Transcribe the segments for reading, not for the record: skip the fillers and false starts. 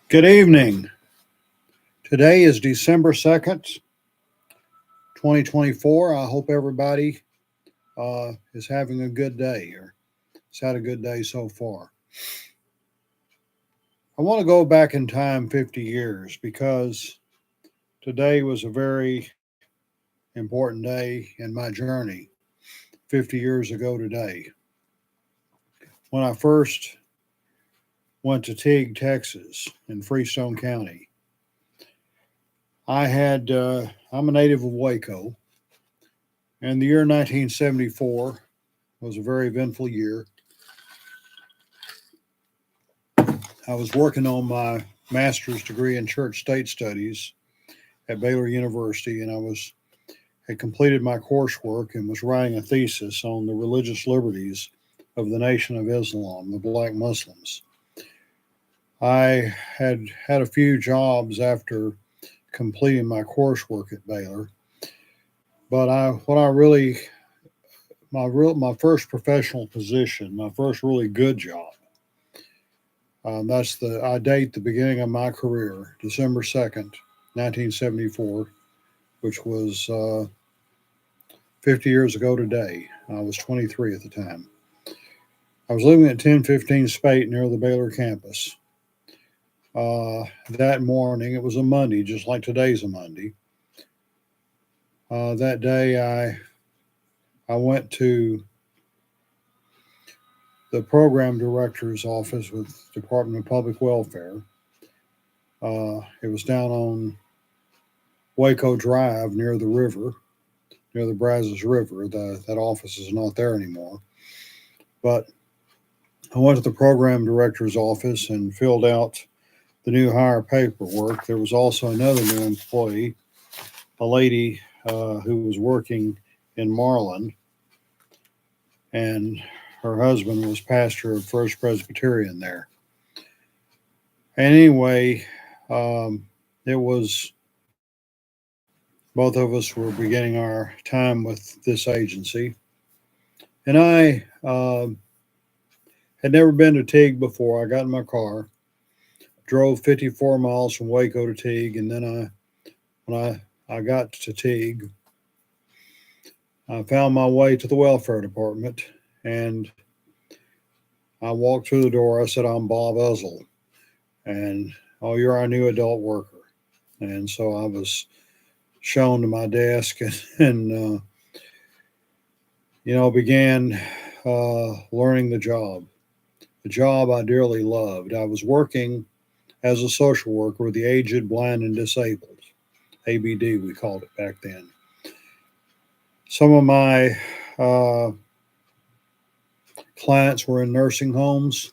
Good evening. Today is December 2nd, 2024. I hope everybody is having a good day or has had a good day so far. I want to go back in time 50 years because today was a very important day in my journey 50 years ago today. When I first went to Teague, Texas, in Freestone County, I'm a native of Waco, and the year 1974 was a very eventful year. I was working on my master's degree in church state studies at Baylor University, and had completed my coursework and was writing a thesis on the religious liberties of the Nation of Islam, the black Muslims. I had had a few jobs after completing my coursework at Baylor, but my first professional position, my first really good job. I date the beginning of my career, December 2nd, 1974, which was 50 years ago today. I was 23 at the time. I was living at 1015 Spate near the Baylor campus. That morning, it was a Monday, just like today's a Monday. That day, I went to the program director's office with Department of Public Welfare. It was down on Waco Drive near the river, near the Brazos River. That office is not there anymore. But I went to the program director's office and filled out the new hire paperwork. There was also another new employee, a lady who was working in Marlin, and her husband was pastor of First Presbyterian there. And anyway, it was both of us were beginning our time with this agency. And I had never been to Teague before. I got in my car, drove 54 miles from Waco to Teague, and then when I got to Teague, I found my way to the welfare department, and I walked through the door. I said, "I'm Bob Uzzle," and "Oh, you're our new adult worker." And so I was shown to my desk and began learning the job. The job I dearly loved. I was working as a social worker with the aged, blind, and disabled. ABD, we called it back then. Some of my clients were in nursing homes.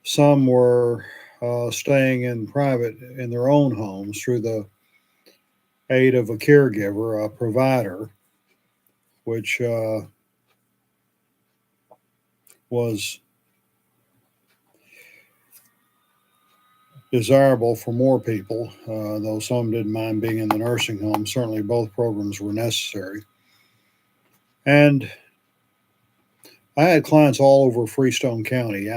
Some were staying in their own homes through the aid of a caregiver, a provider, which was desirable for more people, though some didn't mind being in the nursing home. Certainly both programs were necessary. And I had clients all over Freestone County.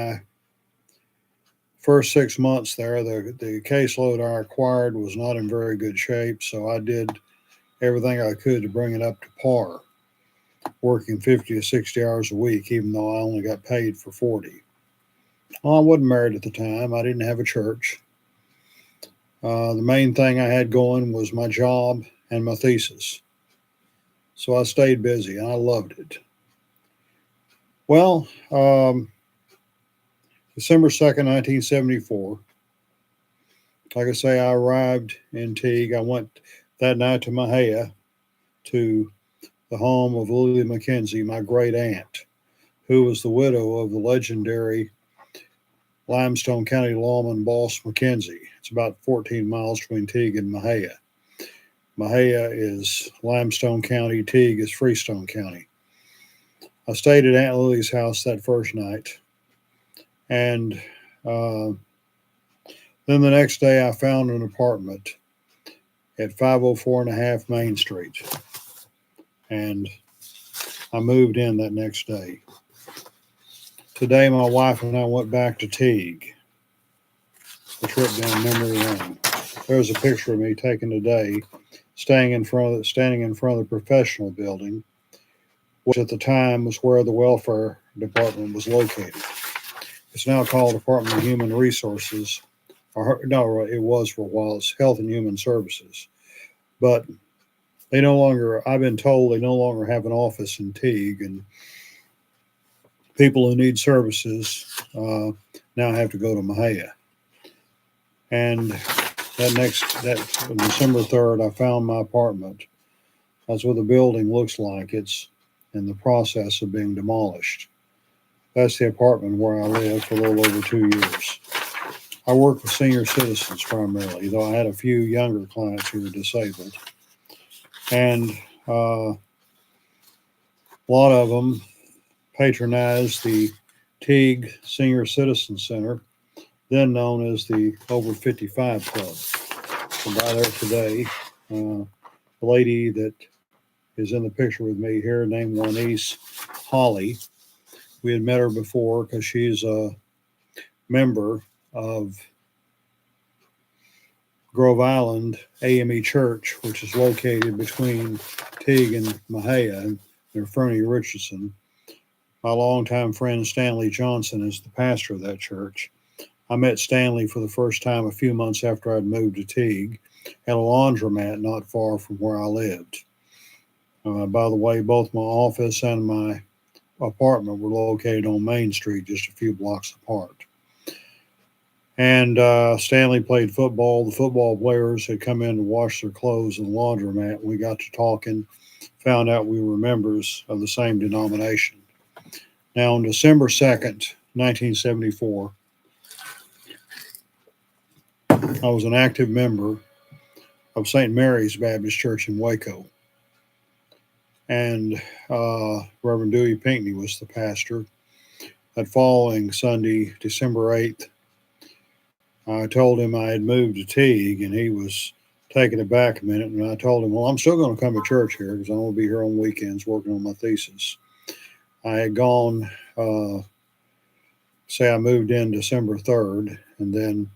First 6 months there, the caseload I acquired was not in very good shape, so I did everything I could to bring it up to par, working 50 to 60 hours a week, even though I only got paid for 40. Well, I wasn't married at the time. I didn't have a church. The main thing I had going was my job and my thesis. So I stayed busy, and I loved it. Well, December 2nd, 1974, like I say, I arrived in Teague. I went that night to Mahia, to the home of Lily McKenzie, my great aunt, who was the widow of the legendary Limestone County lawman Boss McKenzie. It's about 14 miles between Teague and Mahia. Mahia is Limestone County, Teague is Freestone County. I stayed at Aunt Lily's house that first night. And then the next day I found an apartment at 504 and a half Main Street. And I moved in that next day. Today, my wife and I went back to Teague, the trip down memory lane. There's a picture of me taken today, standing in front of the professional building, which at the time was where the welfare department was located. It's now called Department of Human Resources, or no, it was for a while. It's Health and Human Services, but they no longer. I've been told they no longer have an office in Teague, and people who need services now have to go to Mahia. And that December 3rd, I found my apartment. That's what the building looks like. It's in the process of being demolished. That's the apartment where I lived for a little over 2 years. I work with senior citizens primarily, though I had a few younger clients who were disabled. And a lot of them patronized the Teague Senior Citizen Center, then known as the Over 55 Club. And by there today, the lady that is in the picture with me here, named Juanice Holly. We had met her before because she's a member of Grove Island AME Church, which is located between Teague and Mahia, and they're Fernie Richardson. My longtime friend Stanley Johnson is the pastor of that church. I met Stanley for the first time a few months after I'd moved to Teague at a laundromat not far from where I lived. By the way, both my office and my apartment were located on Main Street, just a few blocks apart. And Stanley played football. The football players had come in to wash their clothes in the laundromat. We got to talking, found out we were members of the same denomination. Now, on December 2nd, 1974, I was an active member of St. Mary's Baptist Church in Waco. And Reverend Dewey Pinckney was the pastor. That following Sunday, December 8th, I told him I had moved to Teague, and he was taking it back a minute. And I told him, well, I'm still going to come to church here because I'm going to be here on weekends working on my thesis. I had gone, say I moved in December 3rd, and then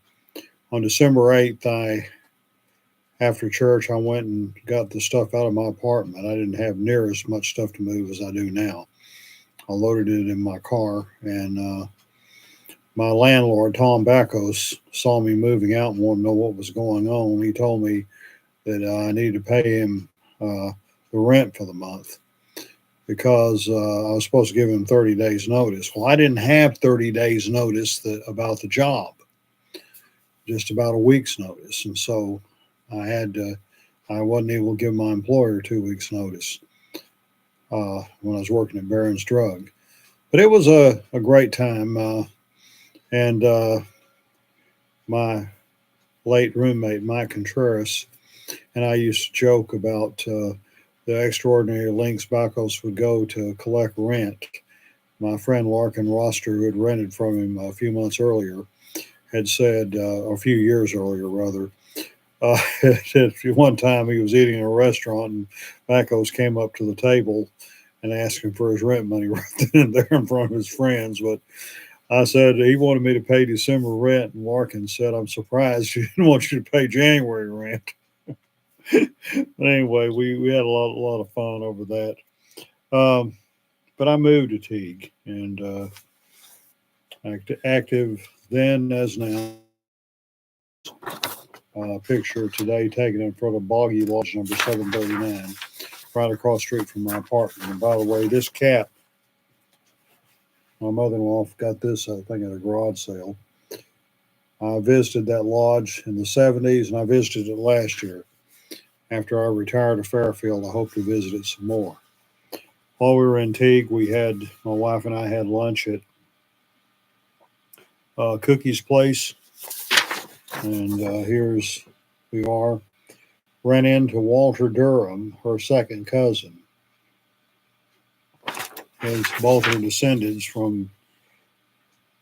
on December 8th, after church, I went and got the stuff out of my apartment. I didn't have near as much stuff to move as I do now. I loaded it in my car, and my landlord, Tom Backos, saw me moving out and wanted to know what was going on. He told me that I needed to pay him the rent for the month because I was supposed to give him 30 days notice. Well, I didn't have 30 days notice about the job, just about a week's notice. And so I wasn't able to give my employer 2 weeks notice when I was working at Barron's Drug. But it was a great time. And my late roommate, Mike Contreras, and I used to joke about the extraordinary lengths Bacos would go to collect rent. My friend Larkin Roster, who had rented from him a few months earlier, had said, a few years earlier, rather, one time he was eating in a restaurant and Bacos came up to the table and asked him for his rent money right then and there in front of his friends. But I said he wanted me to pay December rent, and Larkin said, I'm surprised he didn't want you to pay January rent. But anyway, we had a lot of fun over that. But I moved to Teague, and active then as now. Picture today taken in front of Boggy Lodge number 739, right across the street from my apartment. And by the way, this cat, my mother-in-law got this, I think, at a garage sale. I visited that lodge in the 70s, and I visited it last year. After I retired to Fairfield, I hope to visit it some more. While we were in Teague, my wife and I had lunch at Cookie's Place. And we are. Ran into Walter Durham, her second cousin. As both are descendants from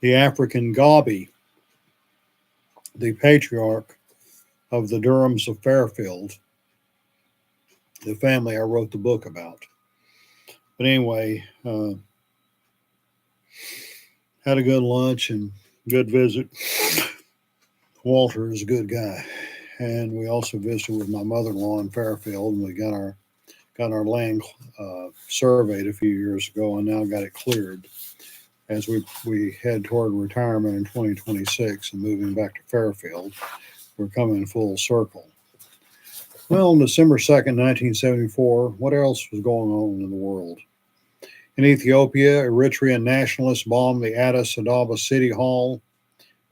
the African Gabi, the patriarch of the Durhams of Fairfield, the family I wrote the book about. But anyway, had a good lunch and good visit. Walter is a good guy, and we also visited with my mother-in-law in Fairfield, and we got our land surveyed a few years ago, and now got it cleared as we head toward retirement in 2026 and moving back to Fairfield. We're coming full circle. Well, on December 2nd, 1974, what else was going on in the world? In Ethiopia, Eritrean nationalists bombed the Addis Ababa City Hall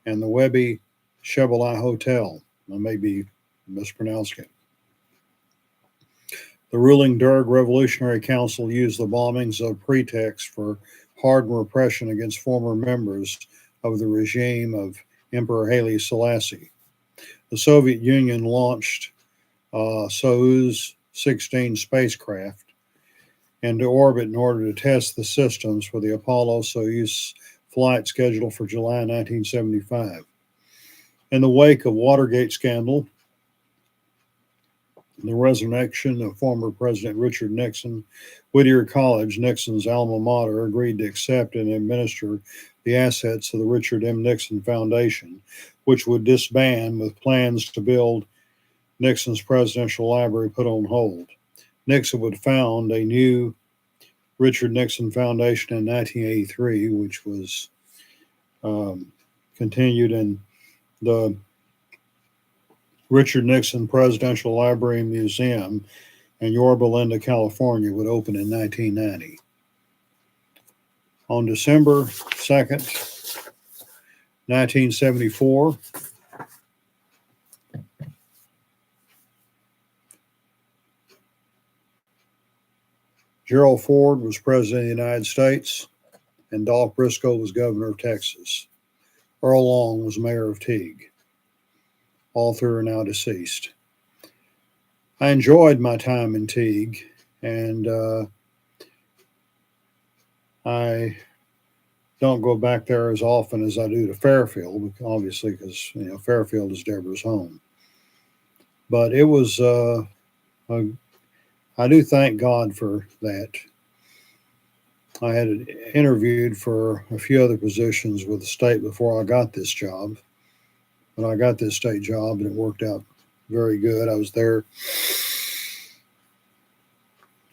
and the Webby Shebeli Hotel. I may be mispronouncing it. The ruling Derg Revolutionary Council used the bombings as a pretext for hardened repression against former members of the regime of Emperor Haile Selassie. The Soviet Union launched Soyuz 16 spacecraft into orbit in order to test the systems for the Apollo-Soyuz flight scheduled for July 1975. In the wake of Watergate scandal, the resurrection of former President Richard Nixon, Whittier College, Nixon's alma mater, agreed to accept and administer the assets of the Richard M. Nixon Foundation, which would disband with plans to build Nixon's presidential library put on hold. Nixon would found a new Richard Nixon Foundation in 1983, which was continued in the Richard Nixon Presidential Library and Museum in Yorba Linda, California, would open in 1990. On December 2nd, 1974, Gerald Ford was President of the United States, and Dolph Briscoe was Governor of Texas. Earl Long was Mayor of Teague. All three are now deceased. I enjoyed my time in Teague, and I don't go back there as often as I do to Fairfield, obviously, because Fairfield is Deborah's home. But it was, I do thank God for that. I had interviewed for a few other positions with the state before I got this job. But I got this state job, and it worked out very good. I was there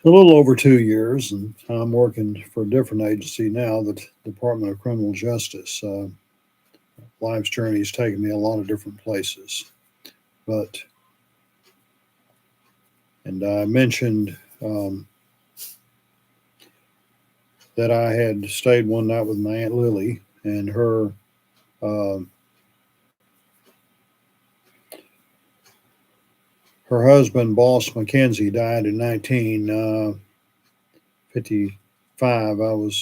a little over 2 years, and I'm working for a different agency now, the Department of Criminal Justice. Life's journey has taken me a lot of different places. And I mentioned that I had stayed one night with my Aunt Lily, and her husband, Boss McKenzie, died in 1955. I was